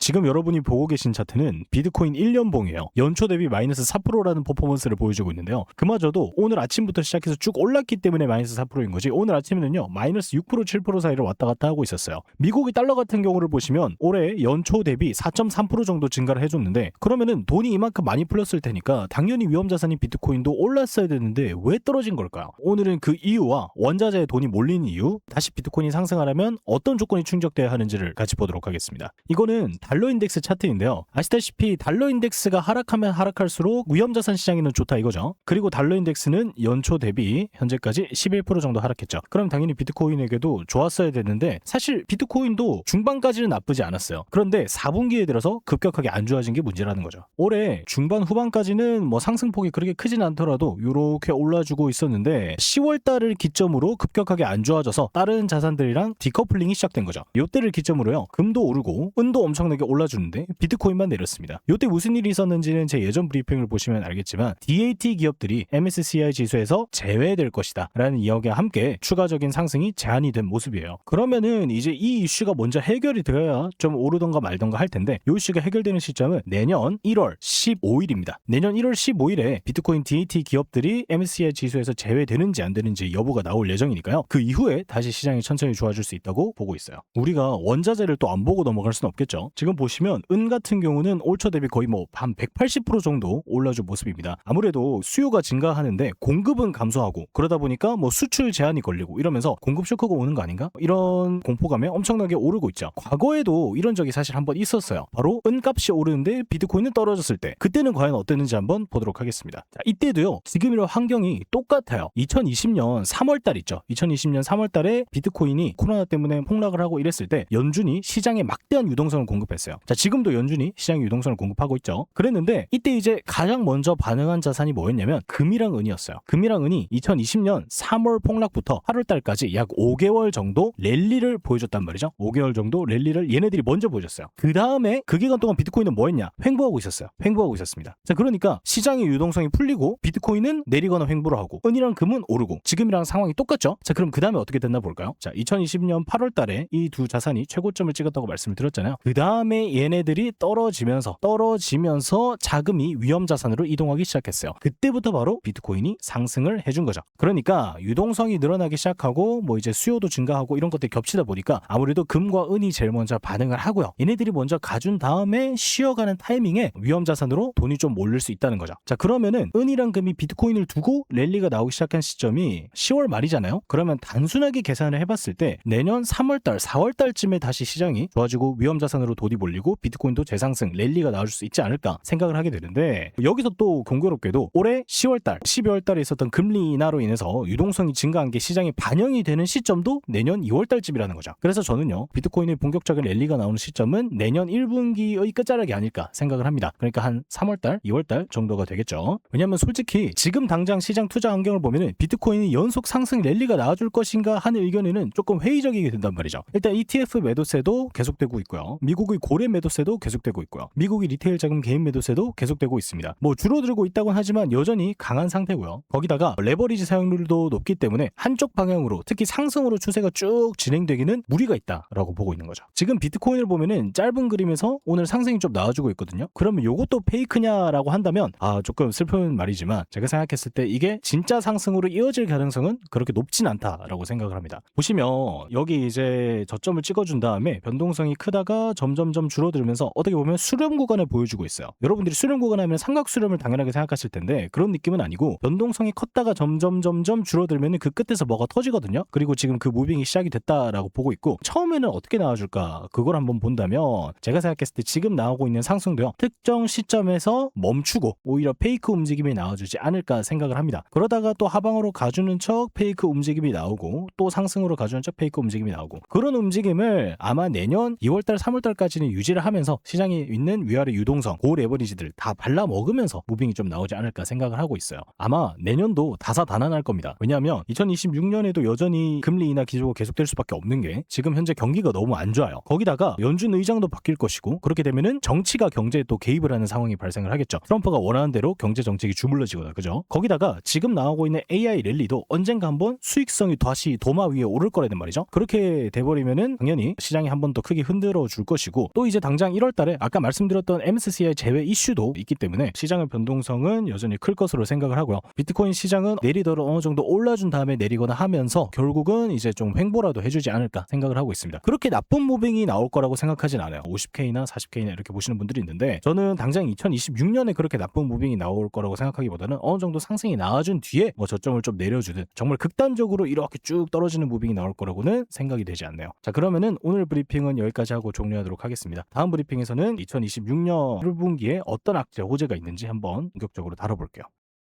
지금 여러분이 보고 계신 차트는 비트코인 1년봉이에요. 연초 대비 마이너스 4%라는 퍼포먼스를 보여주고 있는데요. 그마저도 오늘 아침부터 시작해서 쭉 올랐기 때문에 마이너스 4%인 거지, 오늘 아침에는요 마이너스 6% 7% 사이를 왔다 갔다 하고 있었어요. 미국의 달러 같은 경우를 보시면 올해 연초 대비 4.3% 정도 증가를 해줬는데, 그러면은 돈이 이만큼 많이 풀렸을 테니까 당연히 위험자산인 비트코인도 올랐어야 되는데 왜 떨어진 걸까요? 오늘은 그 이유와 원자재에 돈이 몰린 이유, 다시 비트코인이 상승하려면 어떤 조건이 충족돼야 하는지를 같이 보도록 하겠습니다. 이거는 달러 인덱스 차트인데요. 아시다시피 달러 인덱스가 하락하면 하락할수록 위험자산 시장에는 좋다 이거죠. 그리고 달러 인덱스는 연초 대비 현재까지 11% 정도 하락했죠. 그럼 당연히 비트코인에게도 좋았어야 되는데, 사실 비트코인도 중반까지는 나쁘지 않았어요. 그런데 4분기에 들어서 급격하게 안 좋아진 게 문제라는 거죠. 올해 중반 후반까지는 뭐 상승폭이 그렇게 크진 않더라도 이렇게 올라주고 있었는데 10월 달을 기점으로 급격하게 안 좋아져서 다른 자산들이랑 디커플링이 시작된 거죠. 이때를 기점으로요, 금도 오르고 은도 엄청나게 올라주는데 비트코인만 내렸습니다. 이때 무슨 일이 있었는지는 제 예전 브리핑을 보시면 알겠지만, DAT 기업들이 MSCI 지수에서 제외될 것이다 라는 이야기와 함께 추가적인 상승이 제한이 된 모습이에요. 그러면은 이제 이 이슈가 먼저 해결이 되어야 좀 오르던가 말던가 할 텐데, 이 이슈가 해결되는 시점은 내년 1월 15일입니다. 내년 1월 15일에 비트코인 DAT 기업들이 MSCI 지수에서 제외되는지 안 되는지 여부가 나올 예정이니까요. 그 이후에 다시 시장이 천천히 좋아질 수 있다고 보고 있어요. 우리가 원자재를 또 안 보고 넘어갈 수는 없겠죠. 지금 보시면 은 같은 경우는 올 초 대비 거의 뭐 한 180% 정도 올라준 모습입니다. 아무래도 수요가 증가하는데 공급은 감소하고, 그러다 보니까 뭐 수출 제한이 걸리고 이러면서 공급 쇼크가 오는 거 아닌가? 이런 공포감에 엄청나게 오르고 있죠. 과거에도 이런 적이 사실 한번 있었어요. 바로 은값이 오르는데 비트코인은 떨어졌을 때, 그때는 과연 어땠는지 한번 보도록 하겠습니다. 자, 이때도요 지금이랑 환경이 똑같아요. 2020년 3월달 있죠. 2020년 3월달에 비트코인이 코로나 때문에 폭락을 하고 이랬을 때 연준이 시장에 막대한 유동성을 공급했어요. 자, 지금도 연준이 시장에 유동성을 공급하고 있죠. 그랬는데 이때 이제 가장 먼저 반응한 자산이 뭐였냐면 금이랑 은이었어요. 금이랑 은이 2020년 3월 폭락부터 8월달까지 약 5개월 정도 랠리를 보여줬단 말이죠. 5개월 정도 랠리를 얘네들이 먼저 보여줬어요. 그 다음에 그 기간 동안 비트코인은 뭐 했냐? 횡보하고 있었어요. 횡보하고 있었습니다. 자, 그러니까 시장의 유동성이 풀리고 비트코인은 내리거나 횡보를 하고 은이랑 금은 오르고, 지금이랑 상황이 똑같죠? 자, 그럼 그 다음에 어떻게 됐나 볼까요? 자, 2020년 8월달에 이 두 자산이 최고점을 찍었다고 말씀을 드렸잖아요. 그 다음에 얘네들이 떨어지면서 자금이 위험자산으로 이동하기 시작했어요. 그때부터 바로 비트코인이 상승을 해준 거죠. 그러니까 유동성이 늘어나기 시작하고 뭐 이제 수요도 증가하고 이런 것들이 겹치다 보니까 아무래도 금과 은이 제일 먼저 반응을 하고요. 얘네들이 먼저 가준 다음에 쉬어가는 타이밍에 위험자산으로 돈이 좀 몰릴 수 있다는 거죠. 자, 그러면은 은이랑 금이 비트코인을 두고 랠리가 나오기 시작한 시점이 10월 말이잖아요. 그러면 단순하게 계산을 해봤을 때 내년 3월달, 4월달쯤에 다시 시장이 좋아지고 위험자산으로 돈이 몰리고 비트코인도 재상승, 랠리가 나올 수 있지 않을까 생각을 하게 되는데, 여기서 또 공교롭게도 올해 10월달, 12월달에 있었던 금리 인하로 인해서 유동성이 증가한 게 시장에 반영이 되는 시점도 내년 2월달쯤이라는 거죠. 그래서 저는요 비트코인의 본격적인 랠리가 나오는 시점은 내년 1분기의 끝자락이 아닐까 생각을 합니다. 그러니까 한 3월달, 2월달 정도가 되겠죠. 왜냐면 솔직히 지금 당장 시장 투자 환경을 보면은 비트코인이 연속 상승 랠리가 나와줄 것인가 하는 의견에는 조금 회의적이게 된단 말이죠. 일단 ETF 매도세도 계속되고 있고요. 미국의 고래 매도세도 계속되고 있고요. 미국의 리테일 자금 개인 매도세도 계속되고 있습니다. 뭐 줄어들고 있다곤 하지만 여전히 강한 상태고요. 거기다가 레버리지 사용률도 높기 때문에 한쪽 방향으로, 특히 상승으로 추세가 쭉 진행되기는 무리가 있다라고 보고 있는 거죠. 지금 비트코인을 보면은 짧은 그림에서 오늘 상승이 좀 나와주고 있거든요. 그러면 요것도 페이크냐라고 한다면 조금 슬픈 말이지만, 제가 생각했을 때 이게 진짜 상승으로 이어질 가능성은 그렇게 높진 않다라고 생각을 합니다. 보시면 여기 이제 저점을 찍어준 다음에 변동성이 크다가 점점점 줄어들면서 어떻게 보면 수렴 구간을 보여주고 있어요. 여러분들이 수렴 구간 하면 삼각 수렴을 당연하게 생각하실 텐데 그런 느낌은 아니고, 변동성이 컸다가 점점점점 줄어들면 그 끝에서 뭐가 터지거든요. 그리고 지금 그 무빙이 시작이 됐다라고 보고 있고, 처음에는 어떻게 나와줄까 그걸 한번 본다면, 제가 생각했을 때 지금 나오고 있는 상승도요 특정 시점에서 멈추고 오히려 페이크 움직임이 나와주지 않을까 생각을 합니다. 그러다가 또 하방으로 가주는 척 페이크 움직임이 나오고, 또 상승으로 가주는 척 페이크 움직임이 나오고, 그런 움직임을 아마 내년 2월달 3월달까지는 유지를 하면서 시장에 있는 위아래 유동성, 고 레버리지들 다 발라먹으면서 무빙이 좀 나오지 않을까 생각을 하고 있어요. 아마 내년도 다사다난할 겁니다. 왜냐하면 2026년에도 여전히 금리 인하 기조가 계속될 수밖에 없는 게, 지금 현재 경기가 너무 안 좋아요. 거기다가 연준 의장도 바뀔 것이고, 그렇게 되면은 정치가 경제에 또 개입을 하는 상황이 발생을 하겠죠. 트럼프가 원하는 대로 경제 정책이 주물러지거나, 그죠? 거기다가 지금 나오고 있는 AI 랠리도 언젠가 한번 수익성이 다시 도마 위에 오를 거라는 말이죠. 그렇게 돼버리면은 당연히 시장이 한 번 더 크게 흔들어 줄 것이고, 또 이제 당장 1월 달에 아까 말씀드렸던 MSCI 제외 이슈도 있기 때문에 시장의 변동성은 여전히 클 것으로 생각을 하고요. 비트코인 시장은 내리더라도 어느 정도 올라준 다음에 내리거나 하면서 결국은 이제 좀 횡보라도 해주지 않을까 생각을 하고 있습니다. 그렇게 나쁜 무빙이 나올 거라고 생각하진 않아요. 50K나 40K나 이렇게 보시는 분들이 있는데 저는 당장 2026년에 그렇게 나쁜 무빙이 나올 거라고 생각하기보다는 어느 정도 상승이 나와준 뒤에 뭐 저점을 좀 내려주든 정말 극단적으로 이렇게 쭉 떨어지는 무빙이 나올 거라고는 생각이 되지 않네요. 자, 그러면은 오늘 브리핑은 여기까지 하고 종료하도록 하겠습니다. 다음 브리핑에서는 2026년 1분기에 어떤 악재 호재가 있는지 한번 본격적으로 다뤄볼게요.